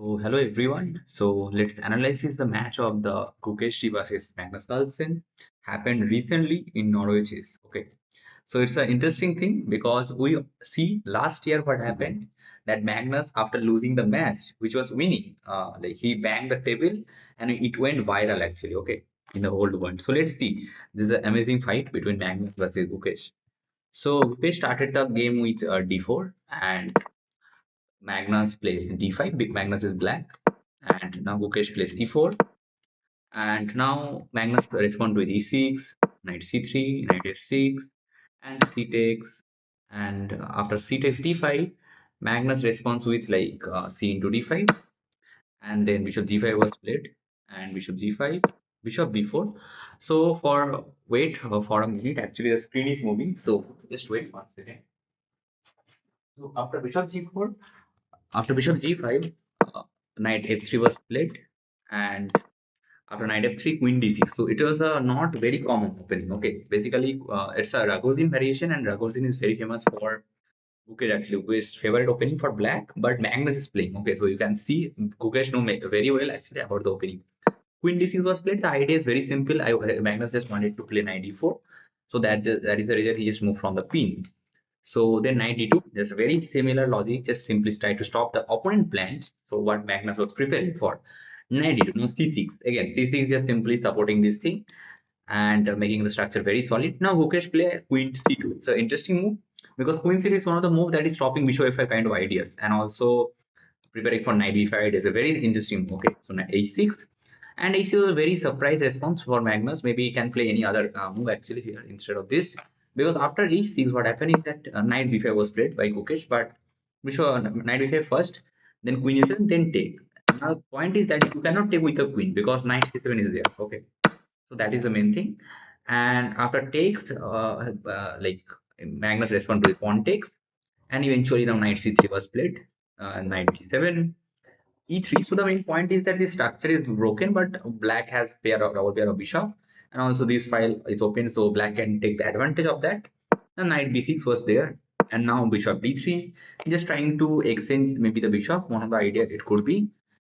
So hello everyone. So let's analyze the match of the Gukesh D versus Magnus Carlsen happened recently in Norway Chess. Okay. So it's an interesting thing because we see last year what happened that Magnus after losing the match, which was winning, like he banged the table and it went viral actually. Okay, in the whole world. So let's see. This is an amazing fight between Magnus versus Gukesh. So Gukesh started the game with d4 and Magnus plays d5. Big Magnus is black, and now Gukesh plays e4, and now Magnus responds with e6, knight c3, knight f6, and c takes. And after c takes d5, Magnus responds with like c into d5, and then bishop g5 was played, and bishop g5, bishop b4. So for wait for a minute, actually the screen is moving, so just wait for a second. So after bishop g4, after bishop g5, knight f3 was played, and after knight f3, queen d6. So it was a not very common opening. Okay, basically it's a Ragozin variation, and Ragozin is very famous for Gukesh actually. Gukesh's favorite opening for black, but Magnus is playing. Okay, so you can see Gukesh know very well actually about the opening. Queen d6 was played. The idea is very simple. Magnus just wanted to play knight d4, so that is the reason he just moved from the queen. So then knight d2, there's a very similar logic, just simply try to stop the opponent plans. So what Magnus was preparing for. Knight d2, now c6. Again, c6 is just simply supporting this thing and making the structure very solid. Now Gukesh play queen c2. It's an interesting move because queen c2 is one of the moves that is stopping bishop f5 kind of ideas and also preparing for knight b5. It is a very interesting move. Okay, so knight h6. And h6 was a very surprise response for Magnus. Maybe he can play any other move actually here instead of this. Because after h6, what happened is that knight b5 was played by Gukesh, but bishop knight b5 first, then queen e7, then take. Now, the point is that you cannot take with the queen because knight c7 is there. Okay, so that is the main thing. And after takes, like Magnus responded with pawn takes, and eventually now knight c3 was played, knight d7, e3. So the main point is that the structure is broken, but black has double pair of bishop, and also this file is open, so black can take the advantage of that. And knight b6 was there, and now bishop d3, just trying to exchange maybe the bishop. One of the ideas it could be.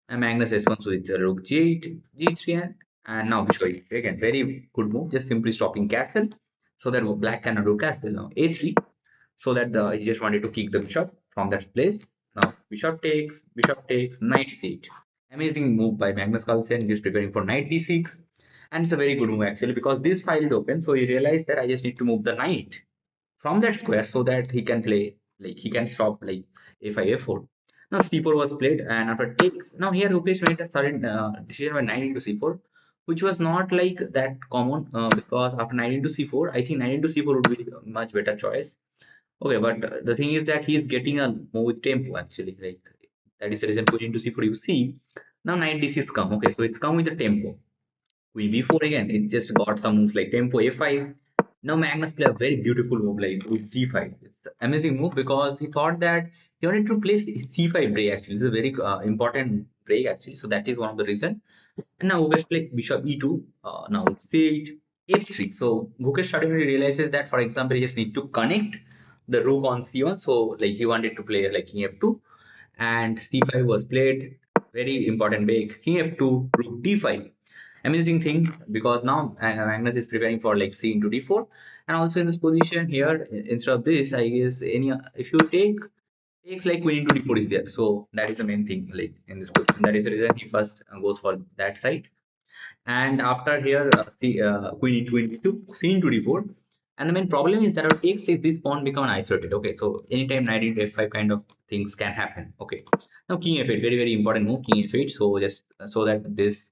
And Magnus responds with rook g8, g3, and now bishop e3. Again, very good move, just simply stopping castle, so that black cannot do castle. Now a3, so that he just wanted to kick the bishop from that place. Now bishop takes, knight c8. Amazing move by Magnus Carlsen. He's preparing for knight d6, and it's a very good move actually because this file is open. So he realized that I just need to move the knight from that square so that he can play like he can stop like a5 a4. Now c4 was played, and after takes, now here Rupesh made a sudden decision by knight into c4, which was not like that common because after knight into c4, I think knight into c4 would be a much better choice. Okay, but the thing is that he is getting a move with tempo actually. Like that is the reason queen into c4. You see, now knight d6 come. Okay, so it's come with the tempo. Queen b4 again. It just got some moves like tempo a5. Now Magnus play a very beautiful move like with g5. It's an amazing move because he thought that he wanted to place c5 break actually. It's a very important break actually. So that is one of the reason. And now Gukesh play bishop e2. Now c8, f3. So Gukesh suddenly realizes that, for example, he just need to connect the rook on c1. So like he wanted to play like king f2, and c5 was played. Very important break. King f2, rook d5. Amazing thing because now Magnus is preparing for like c into d4, and also in this position here instead of this, I guess any if you take takes like queen into d4 is there. So that is the main thing like in this position. That is the reason he first goes for that side. And after here, queen into c into d4. And the main problem is that our takes like this pawn become isolated. Okay, so anytime knight into f5 kind of things can happen. Okay, now king f8, very very important move, king f8. So just so that this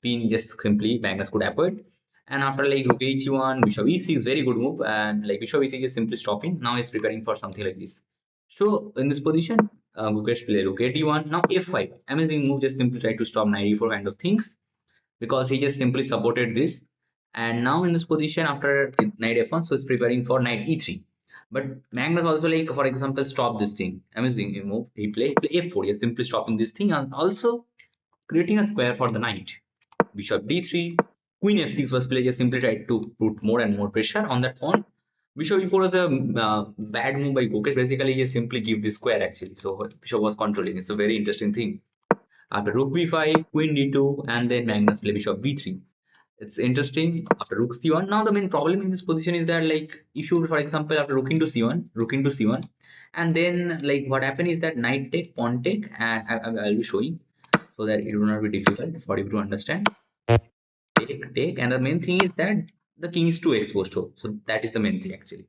queen just simply Magnus could avoid. And after like rook h1, bishop e6, very good move. And like bishop e6 is simply stopping. Now he's preparing for something like this. So in this position, Gukesh play rook a1. Now f5, amazing move. Just simply try to stop knight e4 kind of things because he just simply supported this. And now in this position after knight f1, so he's preparing for knight e3. But Magnus also like for example stop this thing. Amazing move. He play f4. He's simply stopping this thing and also creating a square for the knight. Bishop d3, queen f6 was played. Just simply tried to put more and more pressure on that pawn. Bishop e4 was a bad move by Gukesh. Basically, he just simply give this square actually. So bishop was controlling. It's a very interesting thing. After rook b5, queen d2, and then Magnus play bishop b3. It's interesting after rook c1. Now the main problem in this position is that, like, if you, for example, after rook into c1, and then like what happened is that knight take, pawn take, and I'll be showing so that it will not be difficult for you to understand. Take, and the main thing is that the king is too exposed. So that is the main thing actually.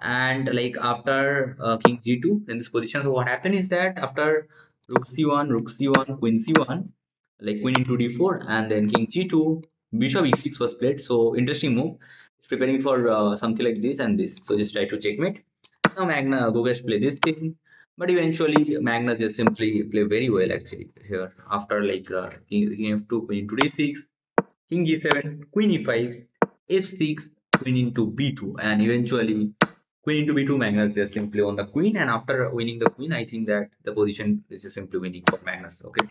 And like after king g2 in this position, so what happened is that after rook c1, queen c1, like queen into d4, and then king g2, bishop e6 was played. So interesting move. It's preparing for something like this and this. So just try to checkmate. Now Gukesh play this thing, but eventually Magnus just simply play very well actually here. After like king f2, queen into d6, king g7, queen e5, f6, queen into b2, and eventually queen into b2. Magnus just simply won the queen, and after winning the queen, I think that the position is just simply winning for Magnus. Okay,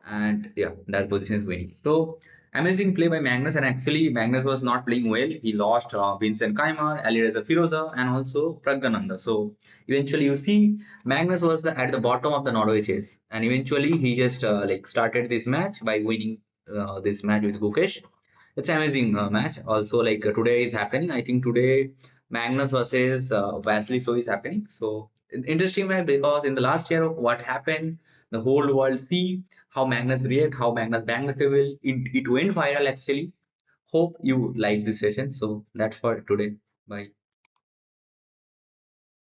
and yeah, that position is winning. So amazing play by Magnus, and actually Magnus was not playing well. He lost Vincent Keimer, Alireza Firoza, and also Pragyananda. So eventually, you see, Magnus was at the bottom of the Norway chess, and eventually he just like started this match by winning this match with Gukesh. It's amazing match. Also, like today is happening. I think today Magnus versus Vasily so is happening. So interesting match because in the last year, what happened? The whole world see how Magnus react, how Magnus bang the table. It went viral actually. Hope you like this session. So that's for today. Bye.